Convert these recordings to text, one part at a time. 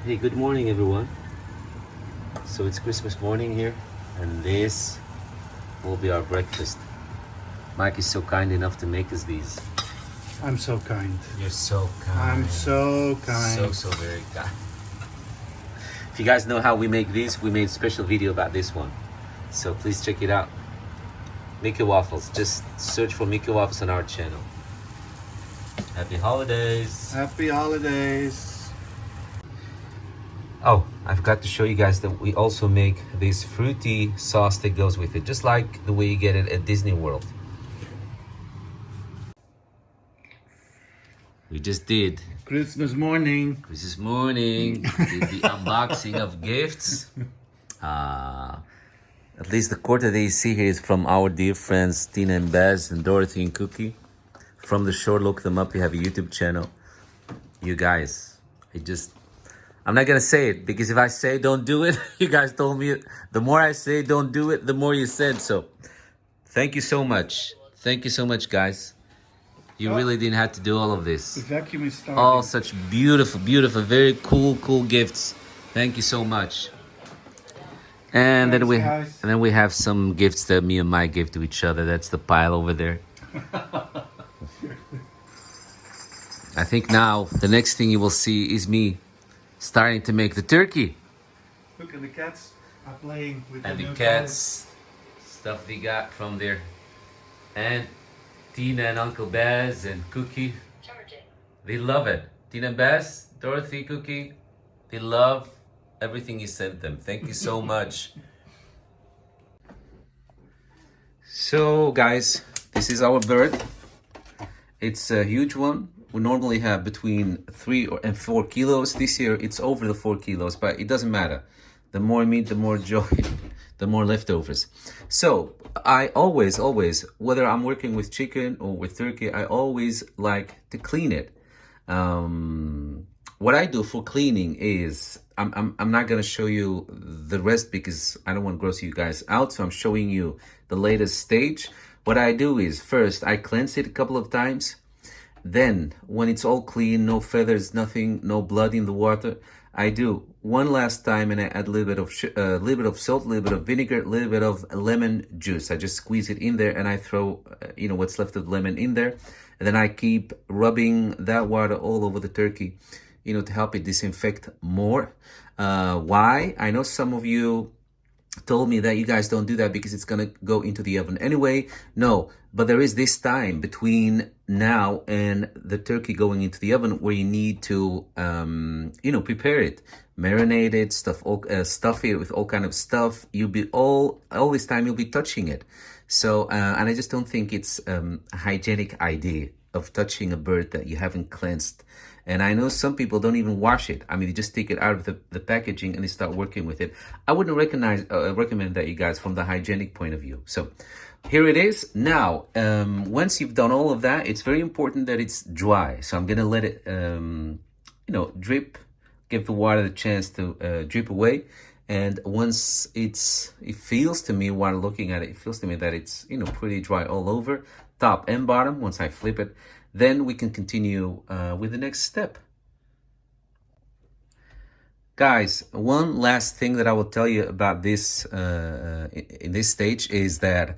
Hey, good morning, everyone. So it's Christmas morning here, and this will be our breakfast. Mike is so kind enough to make us these. I'm so kind. You're so kind. I'm so kind. So very kind. If you guys know how we make these, we made a special video about this one. So please check it out. Mickey Waffles. Just search for Mickey Waffles on our channel. Happy holidays. Happy holidays. Oh, I forgot to show you guys that we also make this fruity sauce that goes with it, just like the way you get it at Disney World. We just did Christmas morning. Christmas morning, did the unboxing of gifts. At least the quarter that you see here is from our dear friends Tina and Baz and Dorothy and Cookie. From the shore, look them up. We have a YouTube channel. You guys, I'm not gonna say it, because if I say don't do it, you guys told me it. The more I say don't do it, the more you said so. Thank you so much. Thank you so much, guys. You really didn't have to do all of this. The vacuum is starting. All such beautiful, very cool gifts. Thank you so much. And Thanks, then guys. we have some gifts that me and Mike give to each other. That's the pile over there. I think now the next thing you will see is me starting to make the turkey. Look, and the cats are playing with And the the new cats, stuff they got from there. And Tina and Uncle Baz and Cookie, they love it. Tina and Baz, Dorothy, Cookie, they love everything you sent them. Thank you so much. So guys, this is our bird. It's a huge one. We normally have between 3 and 4 kilos. This year it's over the 4 kilos, but it doesn't matter. The more meat, the more joy, the more leftovers. So I always, whether I'm working with chicken or with turkey, I always like to clean it. What I do for cleaning is, I'm not gonna show you the rest because I don't want to gross you guys out. So I'm showing you the latest stage. What I do is, first I cleanse it a couple of times. Then, when it's all clean, no feathers, nothing, no blood in the water, I do one last time and I add a little bit of salt, a little bit of vinegar, a little bit of lemon juice. I just squeeze it in there and I throw, what's left of lemon in there. And then I keep rubbing that water all over the turkey, to help it disinfect more. Why? I know some of you told me that you guys don't do that because it's gonna go into the oven anyway. No, but there is this time between now and the turkey going into the oven where you need to prepare it, marinate it, stuff it with all kind of stuff. You'll be all this time you'll be touching it. So and I just don't think it's a hygienic idea of touching a bird that you haven't cleansed. And I know some people don't even wash it. I mean, they just take it out of the packaging and they start working with it. I wouldn't recommend that, you guys, from the hygienic point of view. So here it is. Now, once you've done all of that, it's very important that it's dry. So I'm going to let it, drip, give the water the chance to drip away. And once it feels to me, while looking at it, it feels to me that it's, pretty dry all over, top and bottom. Once I flip it, then we can continue with the next step. Guys, one last thing that I will tell you about this in this stage is that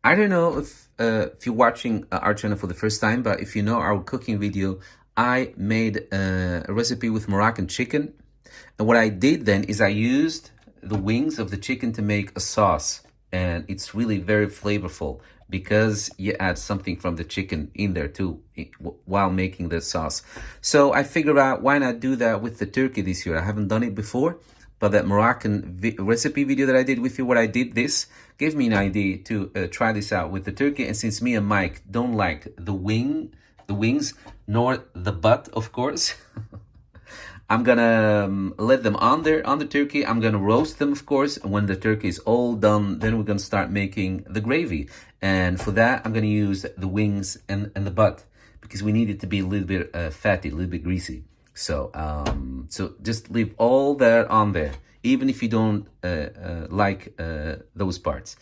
I don't know if you're watching our channel for the first time, but if you know our cooking video, I made a recipe with Moroccan chicken. And what I did then is I used the wings of the chicken to make a sauce. And it's really very flavorful because you add something from the chicken in there too while making the sauce. So I figured out, why not do that with the turkey this year? I haven't done it before, but that Moroccan recipe video that I did with you, what I did this, gave me an idea to try this out with the turkey. And since me and Mike don't like the wings, nor the butt, of course, I'm gonna let them on the turkey. I'm gonna roast them, of course. And when the turkey is all done, then we're gonna start making the gravy. And for that, I'm gonna use the wings and the butt because we need it to be a little bit fatty, a little bit greasy. So so just leave all that on there, even if you don't like those parts,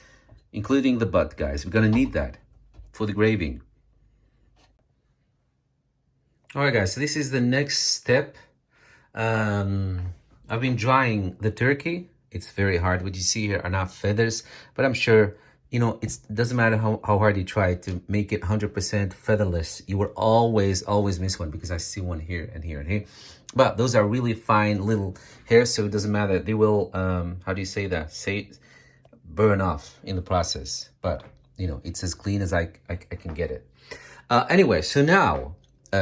including the butt, guys. We're gonna need that for the gravy. All right, guys. So this is the next step. I've been drying the turkey. It's very hard. What you see here are not feathers, but I'm sure, it doesn't matter how hard you try to make it 100% featherless. You will always miss one because I see one here and here and here. But those are really fine little hairs, so it doesn't matter. They will, how do you say that? Burn off in the process. But, it's as clean as I can get it. Anyway, so now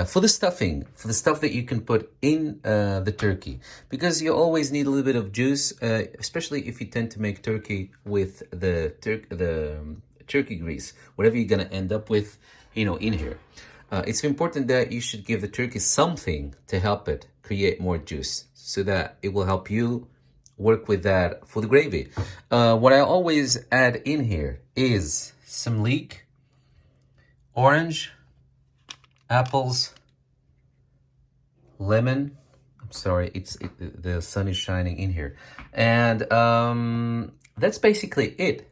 for the stuffing, for the stuff that you can put in the turkey, because you always need a little bit of juice, especially if you tend to make turkey with the turkey grease, whatever you're gonna end up with, in here. It's important that you should give the turkey something to help it create more juice, so that it will help you work with that for the gravy. What I always add in here is some leek, orange, apples, lemon. I'm sorry, the sun is shining in here, and that's basically it.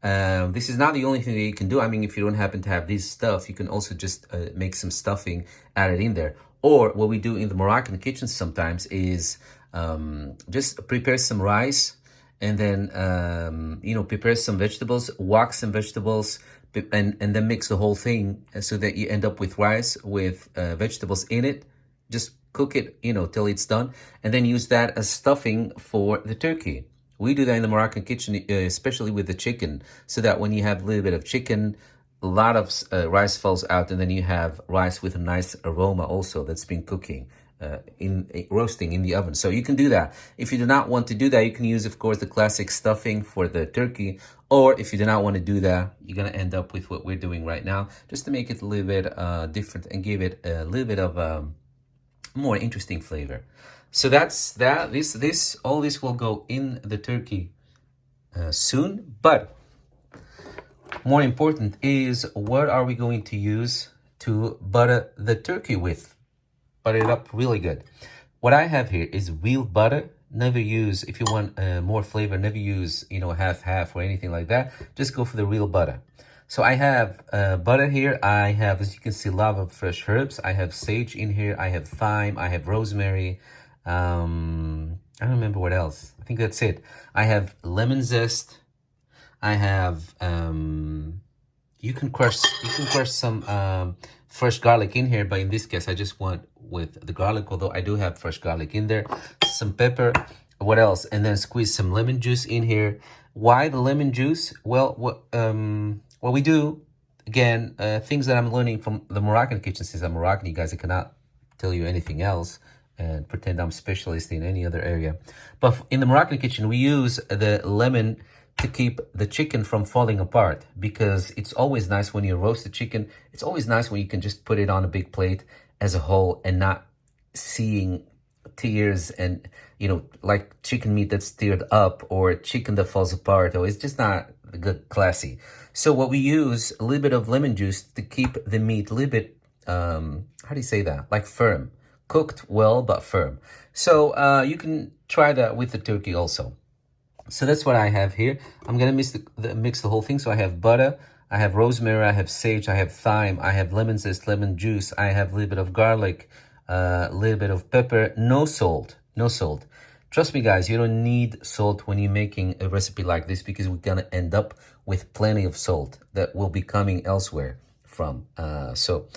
This is not the only thing that you can do. I mean, if you don't happen to have this stuff, you can also just make some stuffing, add it in there. Or what we do in the Moroccan kitchen sometimes is just prepare some rice, and then prepare some vegetables, wok some vegetables, and then mix the whole thing so that you end up with rice with vegetables in it. Just cook it, till it's done, and then use that as stuffing for the turkey. We do that in the Moroccan kitchen, especially with the chicken, so that when you have a little bit of chicken, a lot of rice falls out, and then you have rice with a nice aroma also that's been cooking, roasting in the oven. So you can do that. If you do not want to do that, you can use, of course, the classic stuffing for the turkey. Or if you do not want to do that, you're going to end up with what we're doing right now, just to make it a little bit different and give it a little bit of more interesting flavor. So that's that. All this will go in the turkey soon. But more important is, what are we going to use to butter the turkey with? Butter it up really good. What I have here is real butter. Never use, if you want more flavor, never use, half or anything like that. Just go for the real butter. So I have butter here. I have, as you can see, a lot of fresh herbs. I have sage in here. I have thyme. I have rosemary. I don't remember what else. I think that's it. I have lemon zest. I have, you can crush some fresh garlic in here, but in this case, I just want with the garlic, although I do have fresh garlic in there. Some pepper. What else? And then squeeze some lemon juice in here. Why the lemon juice? Well, what we do, again, things that I'm learning from the Moroccan kitchen. Since I'm Moroccan, you guys, I cannot tell you anything else and pretend I'm specialist in any other area. But in the Moroccan kitchen, we use the lemon to keep the chicken from falling apart, because it's always nice when you roast the chicken. It's always nice when you can just put it on a big plate as a whole and not seeing tears and, like chicken meat that's teared up or chicken that falls apart. Or it's just not good, classy. So what we use, a little bit of lemon juice to keep the meat a little bit, how do you say that? Like firm. Cooked well, but firm. So you can try that with the turkey also. So that's what I have here. I'm going to mix the whole thing. So I have butter, I have rosemary, I have sage, I have thyme, I have lemon zest, lemon juice, I have a little bit of garlic, a little bit of pepper, no salt. Trust me, guys, you don't need salt when you're making a recipe like this, because we're going to end up with plenty of salt that will be coming elsewhere from. So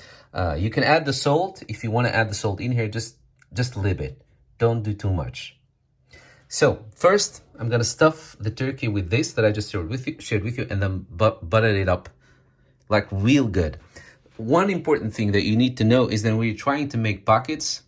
you can add the salt. If you want to add the salt in here, just a little bit. Don't do too much. So first, I'm going to stuff the turkey with this that I just shared with you, and then butter it up like real good. One important thing that you need to know is that when you're trying to make pockets,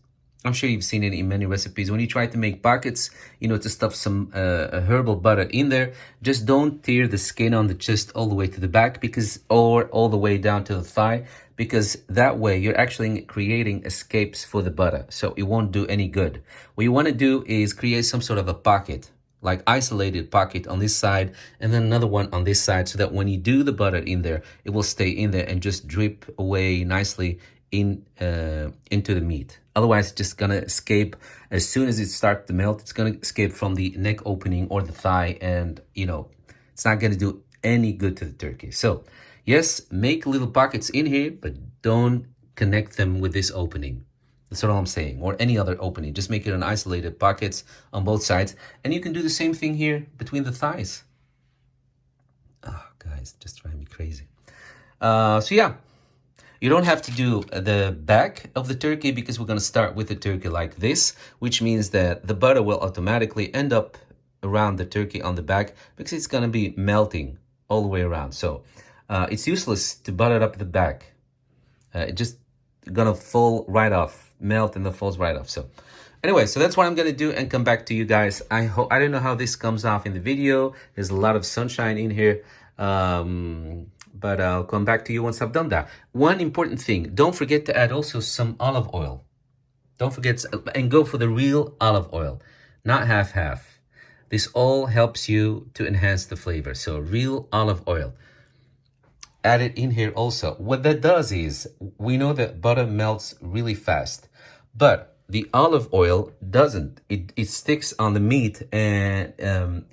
I'm sure you've seen it in many recipes. When you try to make pockets, to stuff some herbal butter in there, just don't tear the skin on the chest all the way to the back, or all the way down to the thigh, because that way you're actually creating escapes for the butter. So it won't do any good. What you want to do is create some sort of a pocket, like isolated pocket on this side, and then another one on this side, so that when you do the butter in there, it will stay in there and just drip away nicely into the meat. Otherwise, it's just gonna escape as soon as it starts to melt. It's gonna escape from the neck opening or the thigh, and it's not gonna do any good to the turkey. So yes, make little pockets in here, but don't connect them with this opening. That's all I'm saying. Or any other opening. Just make it an isolated pockets on both sides. And you can do the same thing here between the thighs. Oh, guys, just drive me crazy. So yeah, you don't have to do the back of the turkey because we're going to start with the turkey like this, which means that the butter will automatically end up around the turkey on the back because it's going to be melting all the way around. So it's useless to butter up the back. It just gonna fall right off, melt and then falls right off. So anyway, so that's what I'm gonna do and come back to you guys. I don't know how this comes off in the video. There's a lot of sunshine in here. But I'll come back to you once I've done that. One important thing, don't forget to add also some olive oil. Don't forget, and go for the real olive oil, not half-half. This all helps you to enhance the flavor. So real olive oil. Add it in here also. What that does is, we know that butter melts really fast, but the olive oil doesn't. It sticks on the meat and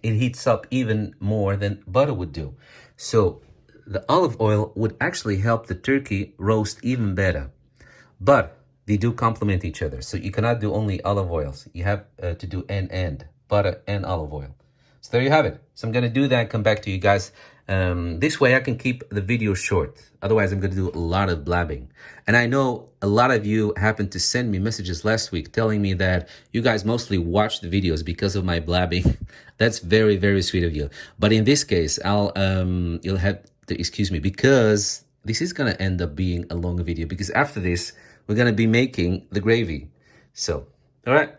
it heats up even more than butter would do. So the olive oil would actually help the turkey roast even better. But they do complement each other. So you cannot do only olive oils. You have to do and butter and olive oil. So there you have it. So I'm going to do that and come back to you guys. This way I can keep the video short. Otherwise, I'm going to do a lot of blabbing. And I know a lot of you happened to send me messages last week telling me that you guys mostly watch the videos because of my blabbing. That's very, very sweet of you. But in this case, you'll have to excuse me because this is going to end up being a longer video because after this, we're going to be making the gravy. So, all right.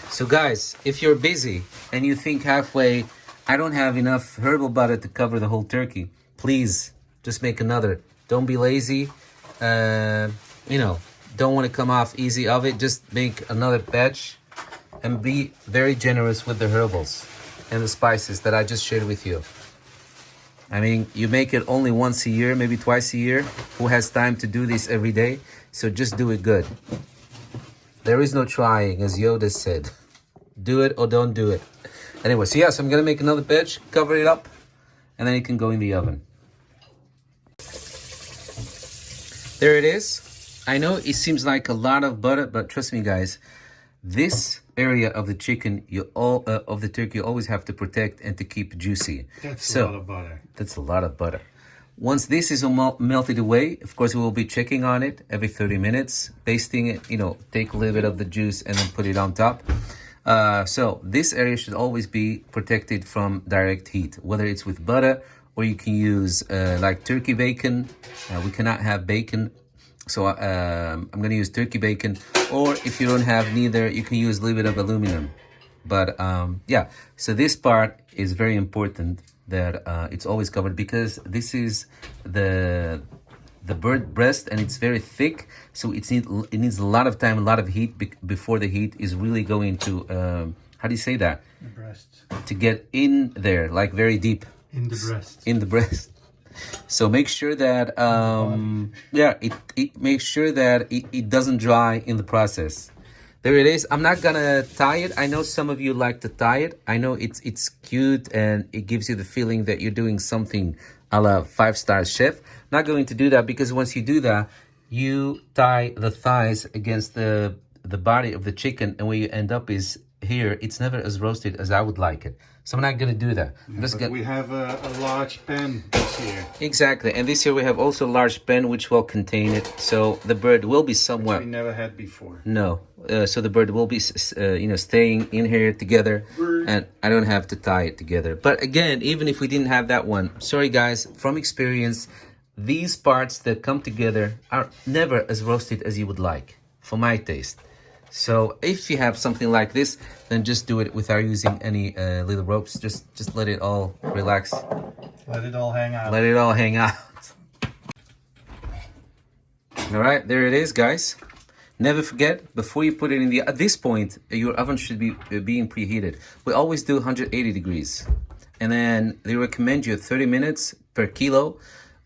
So guys, if you're busy and you think halfway, I don't have enough herbal butter to cover the whole turkey, please just make another. Don't be lazy. You know, don't want to come off easy of it. Just make another batch and be very generous with the herbals and the spices that I just shared with you. I mean, you make it only once a year, maybe twice a year. Who has time to do this every day? So just do it good. There is no trying, as Yoda said. Do it or don't do it. Anyway, so yes, I'm going to make another batch, cover it up, and then it can go in the oven. There it is. I know it seems like a lot of butter, but trust me, guys, this area of the chicken, of the turkey, you always have to protect and to keep juicy. That's a lot of butter. That's a lot of butter. Once this is melted away, of course, we will be checking on it every 30 minutes, basting it, you know, take a little bit of the juice and then put it on top. So this area should always be protected from direct heat, whether it's with butter or you can use like turkey bacon. We cannot have bacon, so I'm going to use turkey bacon. Or if you don't have neither, you can use a little bit of aluminum. But yeah, so this part is very important that it's always covered because this is the bird breast and it's very thick, so it needs a lot of time, a lot of heat before the heat is really going to how do you say that? The breast. To get in there, like very deep. In the breast. In the breast. So make sure that yeah, it makes sure that it doesn't dry in the process. There it is. I'm not gonna tie it. I know some of you like to tie it. I know it's cute and it gives you the feeling that you're doing something a la 5-star chef. Not going to do that because once you do that, you tie the thighs against the body of the chicken, and where you end up is here. It's never as roasted as I would like it. So I'm not going to do that. Yeah, we have a large pan this year. Exactly. And this year we have also a large pan which will contain it. So the bird will be somewhat... Which we never had before. No. So the bird will be, you know, staying in here together. And I don't have to tie it together. But again, even if we didn't have that one, sorry guys, from experience, these parts that come together are never as roasted as you would like, for my taste. So if you have something like this, then just do it without using any little ropes. Just let it all relax. Let it all hang out. Let it all hang out. All right, there it is, guys. Never forget, before you put it in the... At this point, your oven should be being preheated. We always do 180 degrees. And then they recommend you 30 minutes per kilo.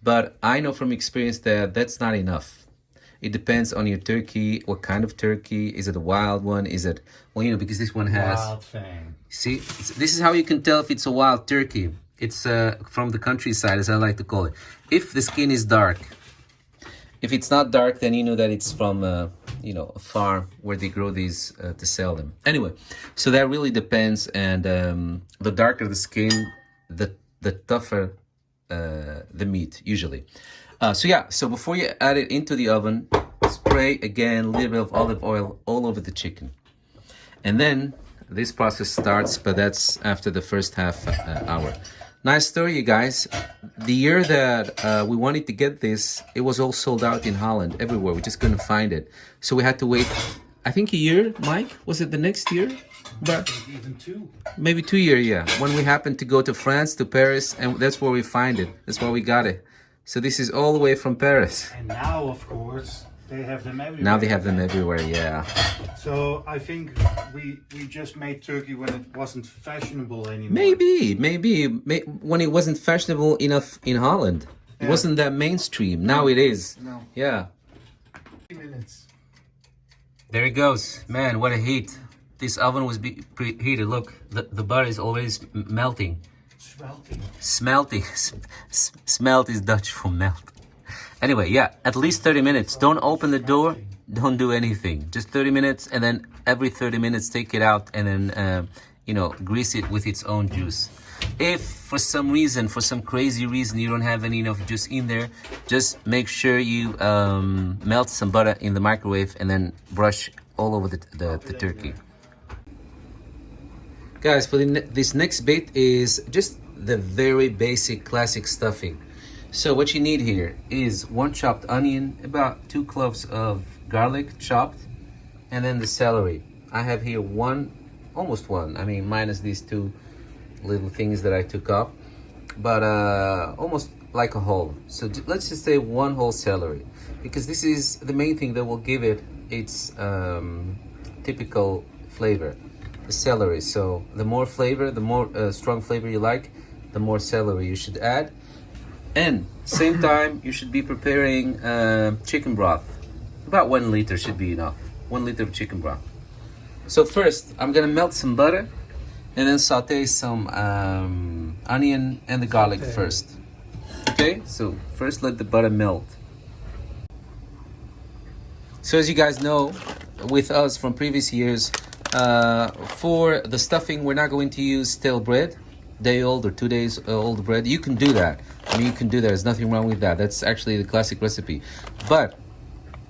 But I know from experience that that's not enough. It depends on your turkey. What kind of turkey? Is it a wild one? Is it... Well, you know, because this one has... Wild thing. See, this is how you can tell if it's a wild turkey. It's from the countryside, as I like to call it. If the skin is dark If it's not dark, then you know that it's from you know, a farm where they grow these to sell them. Anyway, so that really depends, and the darker the skin, the tougher the meat usually. So yeah, so before you add it into the oven, spray again a little bit of olive oil all over the chicken, and then this process starts, but that's after the first half hour. Nice story, you guys. The year that we wanted to get this, it was all sold out in Holland, everywhere. We just couldn't find it. So we had to wait, I think a year, Mike? Was it the next year? But Even 2. maybe 2 years, yeah. When we happened to go to France, to Paris, and that's where we find it. That's why we got it. So this is all the way from Paris. And now, of course, they have them everywhere. Now they have them everywhere, yeah. So I think we just made turkey when it wasn't fashionable anymore. Maybe when it wasn't fashionable enough in Holland. It Yeah. wasn't that mainstream. Now it is. No. Yeah. 3 minutes. There it goes. Man, what a heat. This oven was preheated. Look, the butter is always melting. Smelting. Smelting. Smelt is Dutch for melt. Anyway, yeah, at least 30 minutes. Don't open the door. Don't do anything. Just 30 minutes, and then every 30 minutes take it out and then, you know, grease it with its own juice. If for some reason, for some crazy reason, you don't have any enough juice in there, just make sure you melt some butter in the microwave and then brush all over the turkey. Guys, for this next bit is just the very basic classic stuffing. So what you need here is 1 chopped onion, about 2 cloves of garlic chopped, and then the celery. I have here almost one, I mean minus these 2 little things that I took off, but almost like a whole. So let's just say 1 whole celery, because this is the main thing that will give it its typical flavor, the celery. So the more flavor, the more strong flavor you like, the more celery you should add. And same time, you should be preparing chicken broth. About 1 liter should be enough. 1 liter of chicken broth. So first, I'm gonna melt some butter, and then saute some onion and the garlic first. Okay, so first let the butter melt. So as you guys know, with us from previous years, for the stuffing, we're not going to use stale bread, day old or 2 days old bread. You can do that. I mean, you can do that. There's nothing wrong with that. That's actually the classic recipe. But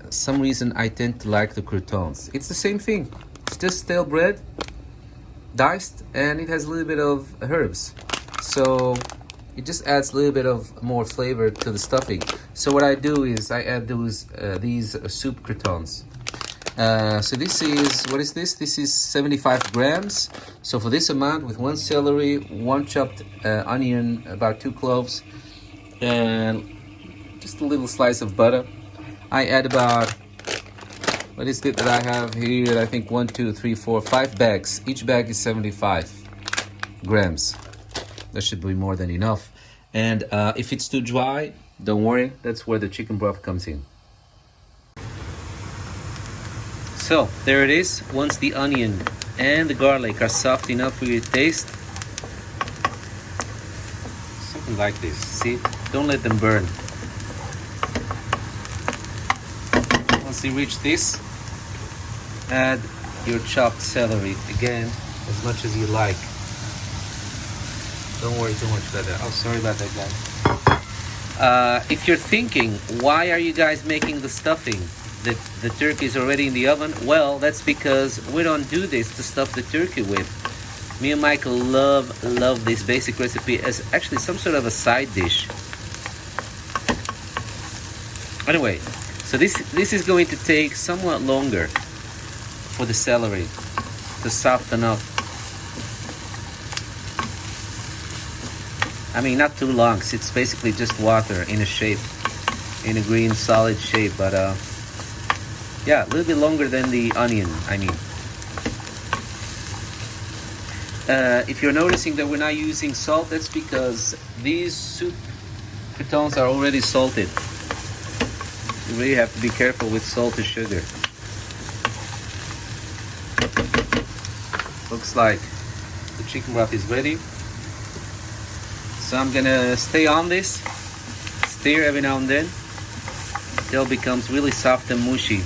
some reason I tend to like the croutons. It's the same thing. It's just stale bread, diced, and it has a little bit of herbs. So it just adds a little bit of more flavor to the stuffing. So what I do is I add these soup croutons. So this is, what is this? This is 75 grams. So for this amount, with 1 celery, 1 chopped onion, about 2 cloves, and just a little slice of butter, I add about, what is it that I have here? I think 1, 2, 3, 4, 5 bags. Each bag is 75 grams. That should be more than enough. And if it's too dry, don't worry. That's where the chicken broth comes in. So there it is. Once the onion and the garlic are soft enough for your taste, something like this. See, don't let them burn. Once you reach this, add your chopped celery again, as much as you like. Don't worry too much about that. Oh, sorry about that, guys. If you're thinking, why are you guys making the stuffing? The turkey is already in the oven. Well, that's because we don't do this to stuff the turkey with. Me and Michael love this basic recipe as actually some sort of a side dish. Anyway, so this is going to take somewhat longer for the celery to soften up. I mean, not too long, 'cause it's basically just water in a shape, in a green solid shape, but yeah, a little bit longer than the onion, I mean. If you're noticing that we're not using salt, that's because these soup croutons are already salted. You really have to be careful with salt and sugar. Looks like the chicken broth is ready. So I'm gonna stay on this, stir every now and then. till it becomes really soft and mushy.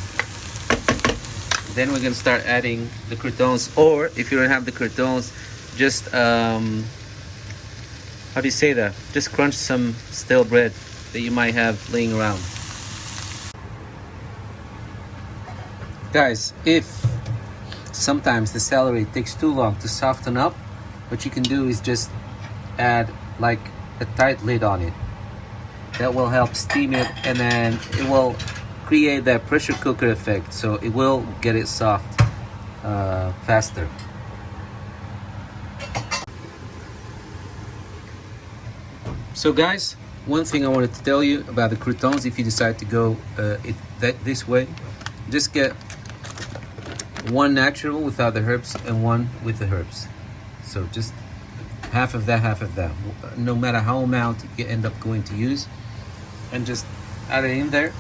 Then we're gonna start adding the croutons, or if you don't have the croutons, just how do you say that? Just crunch some stale bread that you might have laying around. Guys, if sometimes the celery takes too long to soften up, what you can do is just add like a tight lid on it. That will help steam it, and then it will create that pressure cooker effect, so it will get it soft faster. So guys, one thing I wanted to tell you about the croutons, if you decide to go this way, just get one natural without the herbs and one with the herbs. So just half of that, no matter how amount you end up going to use, and just add it in there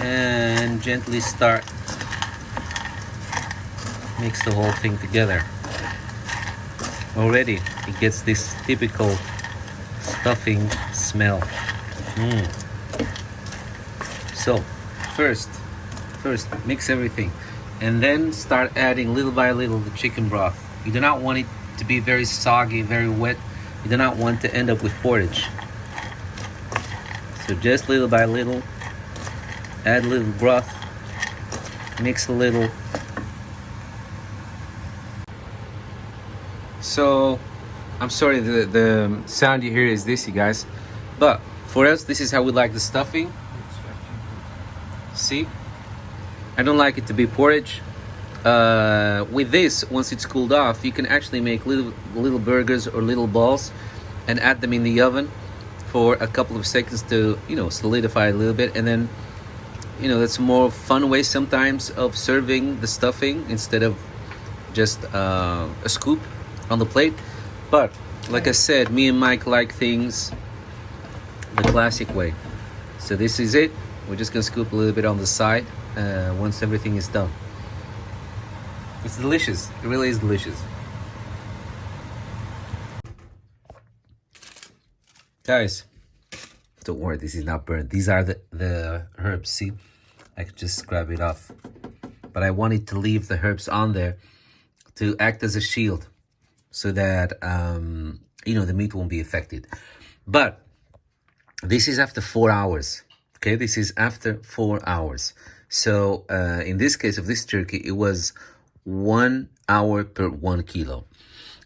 and gently start mix the whole thing together. Already it gets this typical stuffing smell. So first mix everything, and then start adding little by little the chicken broth. You do not want it to be very soggy, very wet. You do not want to end up with porridge. So just little by little, add a little broth, mix a little. So I'm sorry the sound you hear is this, you guys, but for us this is how we like the stuffing. See, I don't like it to be porridge. With this, once it's cooled off, you can actually make little burgers or little balls and add them in the oven for a couple of seconds to, you know, solidify a little bit. And then, you know, that's a more fun way sometimes of serving the stuffing instead of just a scoop on the plate. But like I said, me and Mike like things the classic way. So this is it. We're just gonna scoop a little bit on the side once everything is done. It's delicious. It really is delicious. Guys, don't worry, this is not burnt. These are the herbs, see? I could just scrub it off. But I wanted to leave the herbs on there to act as a shield so that, you know, the meat won't be affected. But this is after 4 hours, okay? This is after 4 hours. So in this case of this turkey, it was 1 hour per 1 kilo.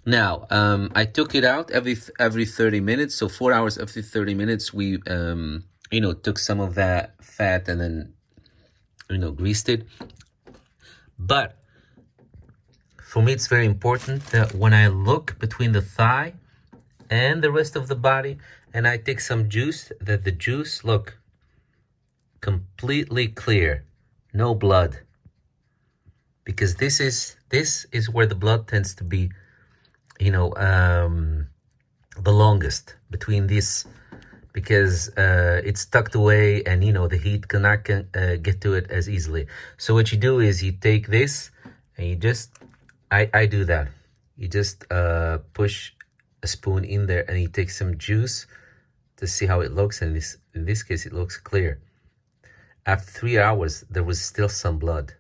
Now, I took it out every 30 minutes. So 4 hours every 30 minutes, we, you know, took some of that fat and then, you know, greased it. But for me, it's very important that when I look between the thigh and the rest of the body, and I take some juice, that the juice, look, completely clear, no blood. Because this is where the blood tends to be, you know, the longest between this, because it's tucked away and, you know, the heat cannot get to it as easily. So what you do is you take this and you just, I do that. You just push a spoon in there and you take some juice to see how it looks. And in this case, it looks clear. After 3 hours, there was still some blood,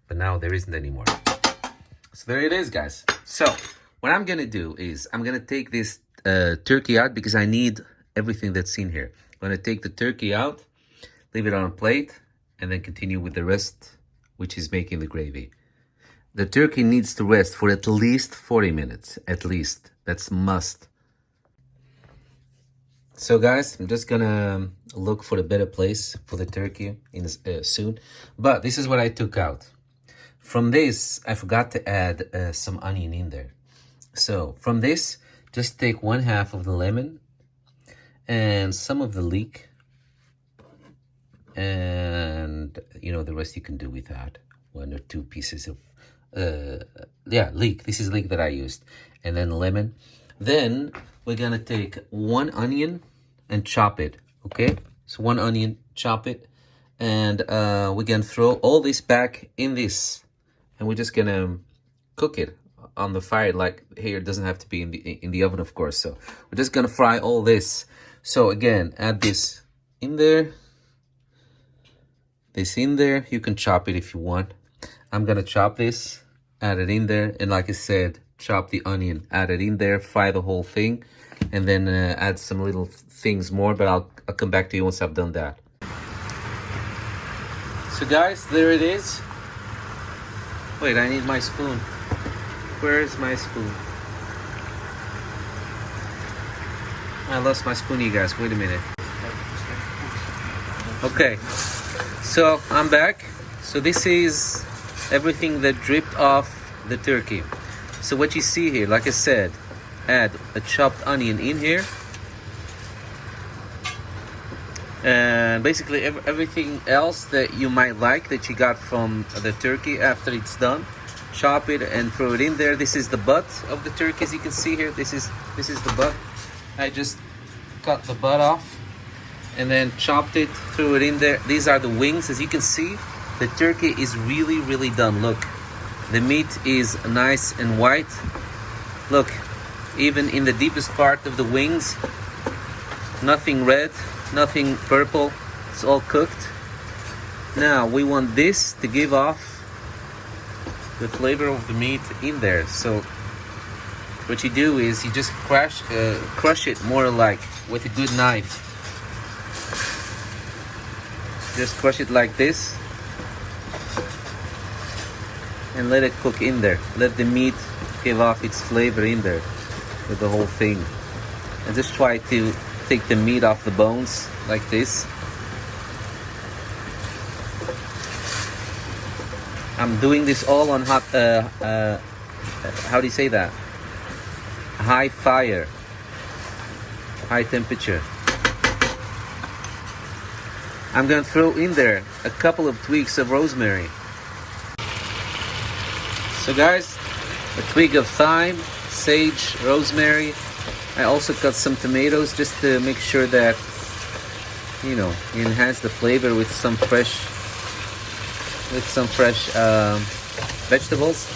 but now there isn't anymore. So there it is, guys. So what I'm gonna do is I'm gonna take this turkey out because I need everything that's in here. I'm gonna take the turkey out, leave it on a plate, and then continue with the rest, which is making the gravy. The turkey needs to rest for at least 40 minutes, at least. That's must. So guys, I'm just gonna look for a better place for the turkey in soon. But this is what I took out. From this, I forgot to add some onion in there. So from this, just take 1/2 of the lemon and some of the leek. And, you know, the rest you can do without. 1 or 2 pieces of, leek. This is leek that I used. And then lemon. Then we're gonna take 1 onion and chop it, okay? So 1 onion, chop it. And we're gonna throw all this back in this. And we're just gonna cook it on the fire. Like here, it doesn't have to be in the oven, of course. So we're just gonna fry all this. So again, add this in there. this in there. You can chop it if you want. I'm gonna chop this, add it in there, and like I said, chop the onion, add it in there, fry the whole thing, and then add some little things more, but I'll come back to you once I've done that. So guys, there it is. Wait, I need my spoon. Where is my spoon? I lost my spoon, you guys. Wait a minute. Okay, so I'm back. So this is everything that dripped off the turkey. So what you see here, like I said, add a chopped onion in here. And basically everything else that you might like that you got from the turkey after it's done, chop it and throw it in there. This is the butt of the turkey, as you can see here. This is the butt. I just cut the butt off and then chopped it, threw it in there. These are the wings. As you can see, the turkey is really done. Look, the meat is nice and white. Look, even in the deepest part of the wings, nothing red, nothing purple. It's all cooked. Now we want this to give off the flavor of the meat in there. So what you do is you just crush it more like with a good knife. Just crush it like this and let it cook in there. Let the meat give off its flavor in there with the whole thing. And just try to take the meat off the bones like this. I'm doing this all on hot, how do you say that? High fire, high temperature. I'm gonna throw in there a couple of twigs of rosemary. So guys, a twig of thyme, sage, rosemary. I also cut some tomatoes just to make sure that, you know, enhance the flavor with some fresh vegetables.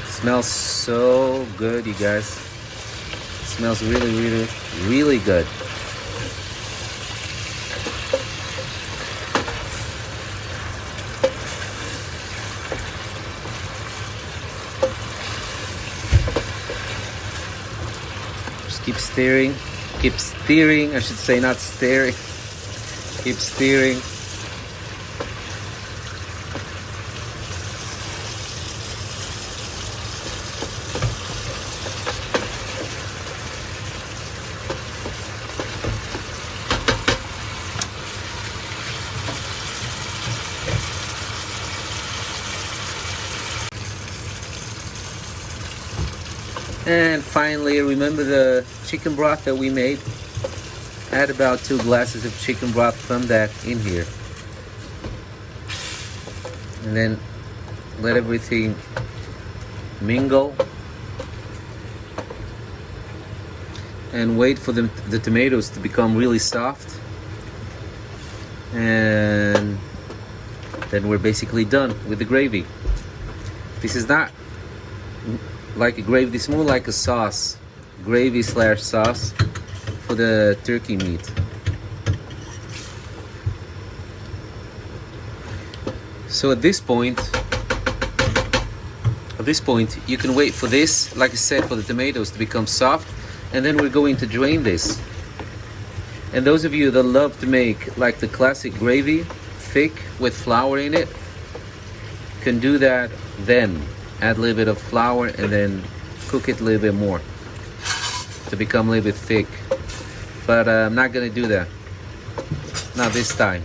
Smells so good, you guys. Smells really good. Keep stirring, I should say, not staring. Keep stirring. And finally, remember the chicken broth that we made? Add about 2 glasses of chicken broth from that in here. And then let everything mingle. And wait for the tomatoes to become really soft. And then we're basically done with the gravy. This is not like a gravy, this is more like a sauce, gravy / sauce for the turkey meat. So at this point you can wait for this, like I said, for the tomatoes to become soft, and then we're going to drain this. And those of you that love to make like the classic gravy, thick with flour in it, can do that then. Add a little bit of flour and then cook it a little bit more to become a little bit thick. But I'm not gonna do that. Not this time.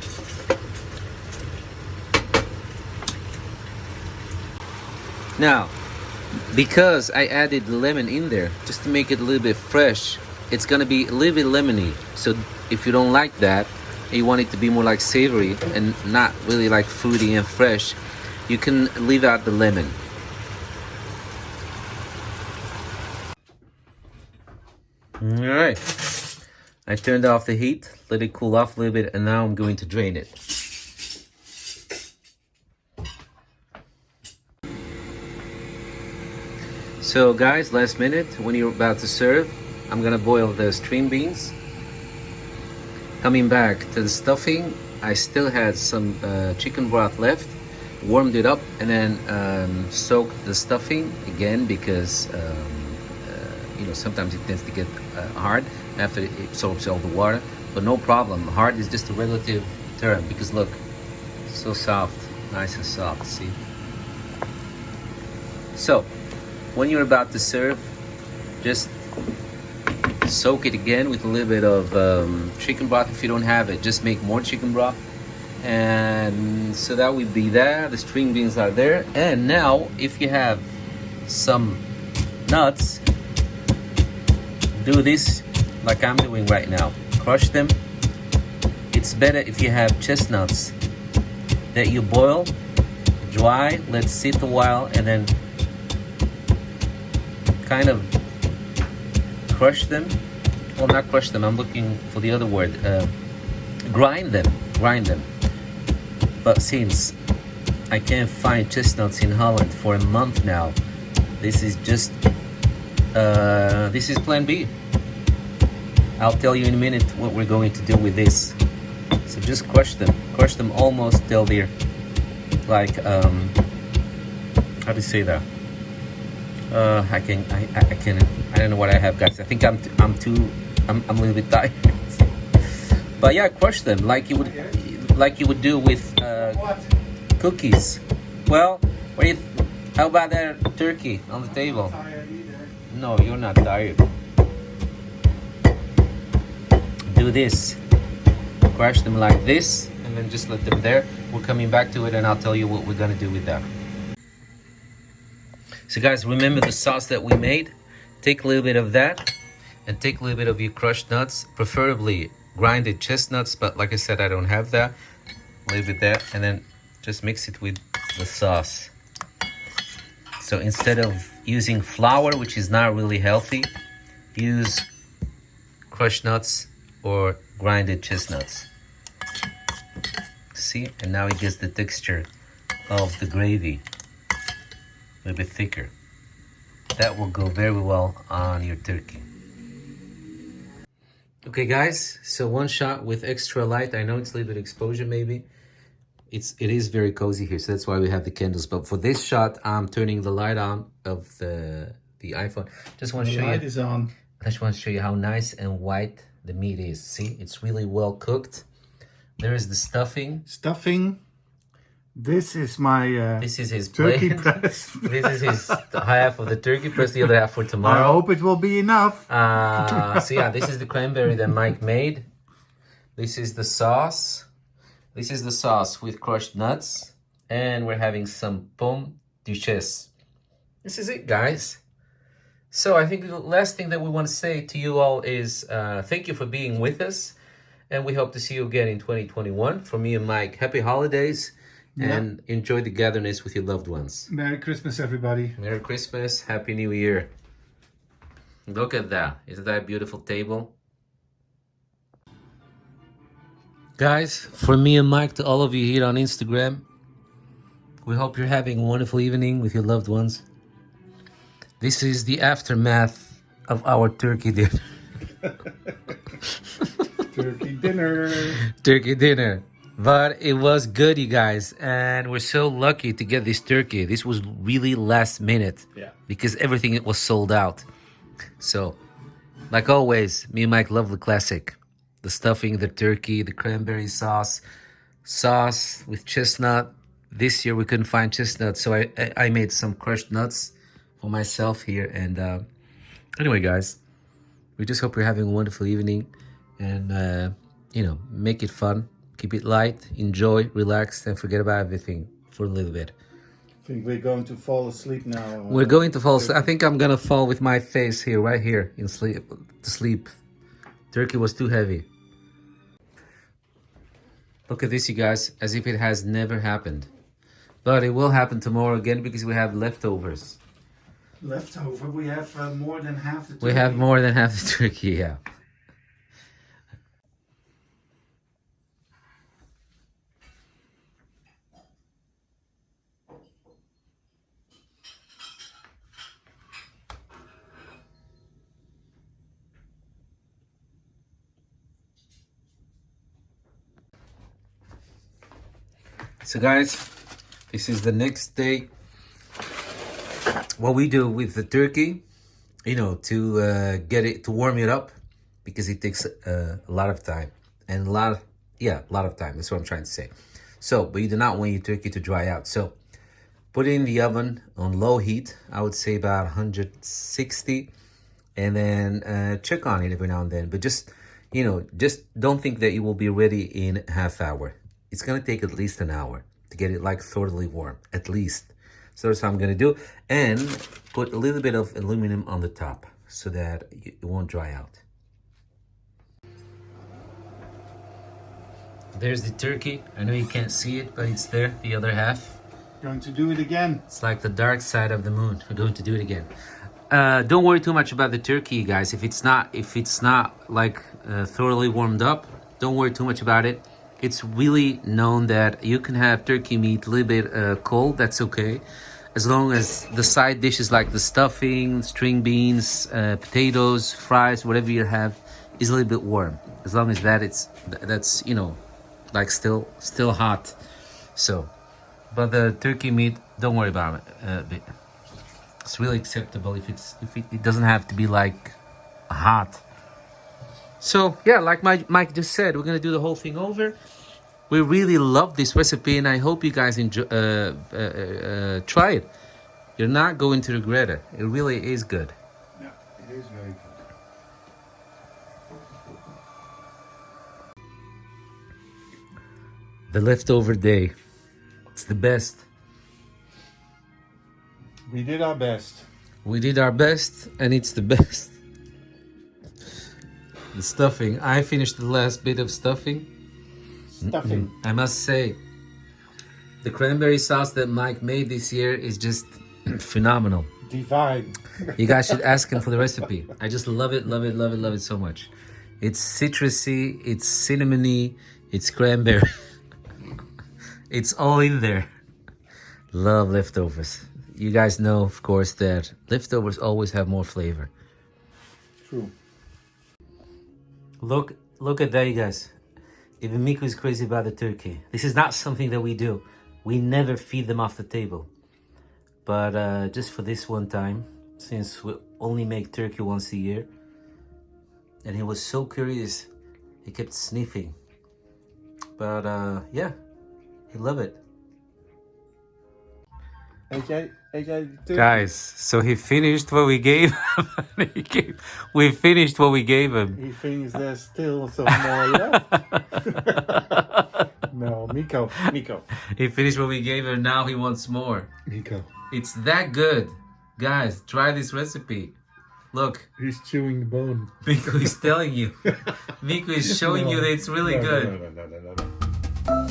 Now, because I added lemon in there, just to make it a little bit fresh, it's gonna be a little bit lemony. So if you don't like that, and you want it to be more like savory and not really like fruity and fresh, you can leave out the lemon. Alright, I turned off the heat, let it cool off a little bit, and now I'm going to drain it. So guys, last minute, when you're about to serve, I'm gonna boil the string beans. Coming back to the stuffing, I still had some chicken broth left, warmed it up, and then soaked the stuffing again because sometimes it tends to get hard after it absorbs all the water. But no problem. Hard is just a relative term because look, so soft, nice and soft. See. So when you're about to serve, just soak it again with a little bit of chicken broth. If you don't have it, just make more chicken broth. And so that would be there. The string beans are there. And now if you have some nuts, do this like I'm doing right now. Crush them. It's better if you have chestnuts that you boil, dry, let sit a while, and then kind of crush them. Well, not crush them, I'm looking for the other word. Grind them. But since I can't find chestnuts in Holland for a month now, this is just this is plan B. I'll tell you in a minute what we're going to do with this. So just crush them almost till they're like how do you say that? I don't know what I have, guys. I think I'm a little bit tired. But yeah, crush them like you would do with cookies. Well, how about that turkey on the table? No, you're not tired. Do this. Crush them like this, and then just let them there. We're coming back to it, and I'll tell you what we're gonna do with that. So guys, remember the sauce that we made? Take a little bit of that, and take a little bit of your crushed nuts, preferably grinded chestnuts, but like I said, I don't have that. A little bit there, and then just mix it with the sauce. So instead of using flour, which is not really healthy, use crushed nuts or grinded chestnuts. See, and now it gets the texture of the gravy, a little bit thicker. That will go very well on your turkey. Okay guys, so one shot with extra light. I know it's a little bit exposure maybe. It is very cozy here, so that's why we have the candles. But for this shot, I'm turning the light on of the iPhone. Just want to show you. The light is on. I just want to show you how nice and white the meat is. See, it's really well cooked. There is the stuffing. This is my this is his turkey plate. breast. This is his half of the turkey breast, the other half for tomorrow. I hope it will be enough. So yeah, this is the cranberry that Mike made. This is the sauce. This is the sauce with crushed nuts. And we're having some pomme duchesse. This is it, guys. So I think the last thing that we want to say to you all is thank you for being with us. And we hope to see you again in 2021. For me and Mike, happy holidays. Yeah. And enjoy the gatherness with your loved ones. Merry Christmas, everybody. Merry Christmas. Happy New Year. Look at that. Isn't that a beautiful table? Guys, for me and Mike, to all of you here on Instagram, we hope you're having a wonderful evening with your loved ones. This is the aftermath of our turkey dinner. Turkey dinner. Turkey dinner. But it was good, you guys. And we're so lucky to get this turkey. This was really last minute. Yeah. Because everything was sold out. So, like always, me and Mike love the classic. The stuffing, the turkey, the cranberry sauce with chestnut. This year we couldn't find chestnut, so I made some crushed nuts for myself here. And anyway, guys, we just hope you're having a wonderful evening. And, make it fun. Keep it light, enjoy, relax, and forget about everything for a little bit. I think we're going to fall asleep now. We're going to fall asleep. I think I'm going to fall with my face here, right here, to sleep. Turkey was too heavy. Look at this, you guys, as if it has never happened. But it will happen tomorrow again because we have leftovers. Leftover? We have more than half the turkey. We have more than half the turkey, yeah. So guys, this is the next day. What we do with the turkey, you know, to get it, to warm it up, because it takes a lot of time and a lot of time. That's what I'm trying to say. So, but you do not want your turkey to dry out. So put it in the oven on low heat. I would say about 160, and then check on it every now and then. But just, you know, just don't think that it will be ready in half hour. It's gonna take at least an hour to get it like thoroughly warm, at least. So that's what I'm gonna do, and put a little bit of aluminum on the top so that it won't dry out. There's the turkey. I know you can't see it, but it's there, the other half. Going to do it again. It's like the dark side of the moon. We're going to do it again. Don't worry too much about the turkey, guys. If it's not like thoroughly warmed up, don't worry too much about it. It's really known that you can have turkey meat a little bit cold. That's okay, as long as the side dishes like the stuffing, string beans, potatoes, fries, whatever you have, is a little bit warm. As long as that's you know, like still hot. So, but the turkey meat, don't worry about it. It's really acceptable if it doesn't have to be like hot. So yeah, like Mike just said, we're gonna do the whole thing over. We really love this recipe, and I hope you guys enjoy. Try it. You're not going to regret it. It really is good. Yeah, it is very good. The leftover day. It's the best. We did our best. We did our best, and it's the best. The stuffing. I finished the last bit of stuffing. Stuffing. I must say, the cranberry sauce that Mike made this year is just phenomenal. Divine. You guys should ask him for the recipe. I just love it, love it, love it, love it so much. It's citrusy, it's cinnamony, it's cranberry. It's all in there. Love leftovers. You guys know, of course, that leftovers always have more flavor. True. Look at that, you guys. Even Miku is crazy about the turkey. This is not something that we do. We never feed them off the table. But just for this one time, since we only make turkey once a year, and he was so curious, he kept sniffing. But yeah, he loved it. AJ, Guys, so he finished what we gave him. We finished what we gave him. he thinks there's still some more left. No, Miko. He finished what we gave him, now he wants more. Miko. It's that good. Guys, try this recipe. Look, He's chewing the bone. Miku is telling you. Miku is showing you that it's really good. No.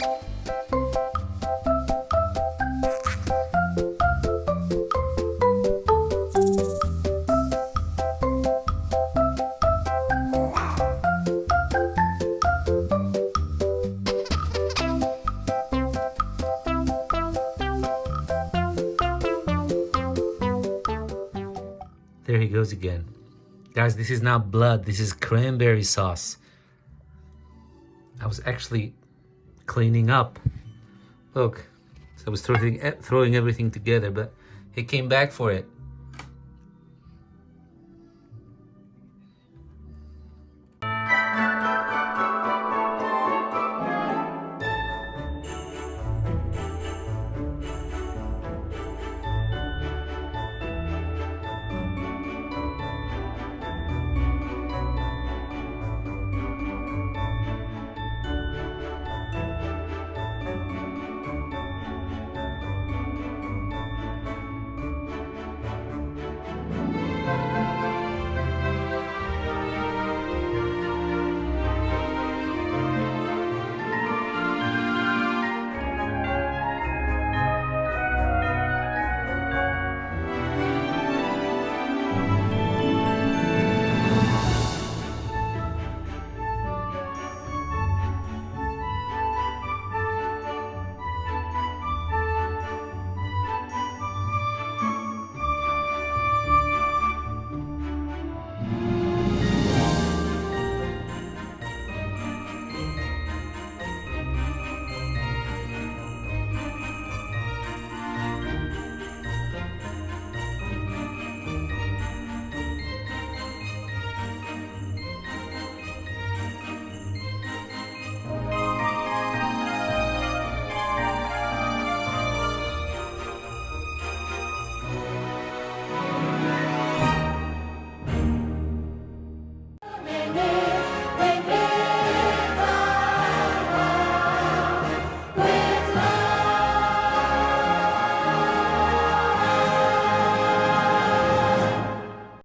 There he goes again. Guys, this is not blood. This is cranberry sauce. I was actually cleaning up. Look, so I was throwing everything together, but he came back for it.